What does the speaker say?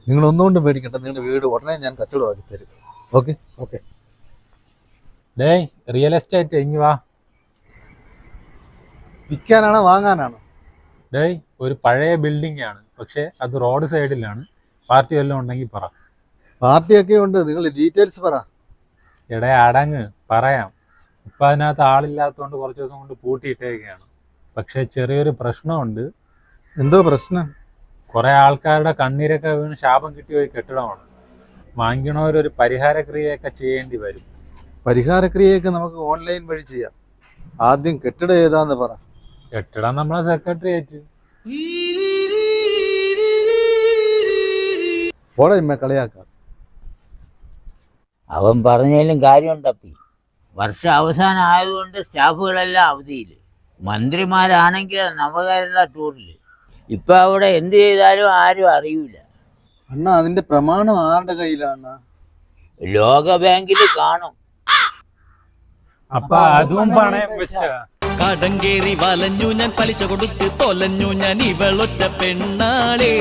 നിങ്ങൾ ഒന്നുകൊണ്ടും പേടിക്കണ്ട, നിങ്ങളുടെ വീട് ഉടനെ ഞാൻ കച്ചവടമാക്കി തരും. Okay okay. Day real estate ഇങ്ങ് വാ. വിൽക്കാനാണോ വാങ്ങാനാണോ? ഡേ ഒരു പഴയ ബിൽഡിംഗ് ആണ്, പക്ഷെ അത് റോഡ് സൈഡിലാണ്. പാർട്ടി വല്ലതും ഉണ്ടെങ്കിൽ പറ. പാർട്ടിയൊക്കെ ഉണ്ട്, നിങ്ങൾ ഡീറ്റെയിൽസ് പറ. എടേ അടങ്ങ്, പറയാം. ഇപ്പം അതിനകത്ത് ആളില്ലാത്തതുകൊണ്ട് കുറച്ച് ദിവസം കൊണ്ട് പൂട്ടിയിട്ടേക്കാണ്. പക്ഷെ ചെറിയൊരു പ്രശ്നമുണ്ട്. എന്തോ പ്രശ്നം? കുറേ ആൾക്കാരുടെ കണ്ണീരൊക്കെ വീണ് ശാപം കിട്ടി പോയി കെട്ടിടമാണ്. വാങ്ങിക്കണവരൊരു പരിഹാരക്രിയയൊക്കെ ചെയ്യേണ്ടി വരും. പരിഹാരക്രിയയൊക്കെ നമുക്ക് ഓൺലൈൻ വഴി ചെയ്യാം. ആദ്യം കെട്ടിടം ഏതാന്ന് പറ. കെട്ടിടം നമ്മളെ സെക്രട്ടറിയേറ്റ്. പോടാ ഇമ്മ കളിയാക്കാം. അവൻ പറഞ്ഞതിലും കാര്യമുണ്ടപ്പി. വർഷം അവസാനം ആയതുകൊണ്ട് സ്റ്റാഫുകളെല്ലാം അവധിയിൽ. മന്ത്രിമാരാണെങ്കിൽ നവകേരള ടൂറിൽ. ഇപ്പം അവിടെ എന്ത് ചെയ്താലും ആരും അറിയില്ല. അണ്ണാ അതിന്റെ പ്രമാണം ആരുടെ കയ്യിലാണ്? ലോകബാങ്കിൽ കാണും. അപ്പൊ അതും പണയം വെച്ച കടങ്കേറി വലഞ്ഞു ഞാൻ, പലിശ കൊടുത്ത് തൊലഞ്ഞു ഞാൻ, ഇവളൊറ്റ പെണ്ണാളേ.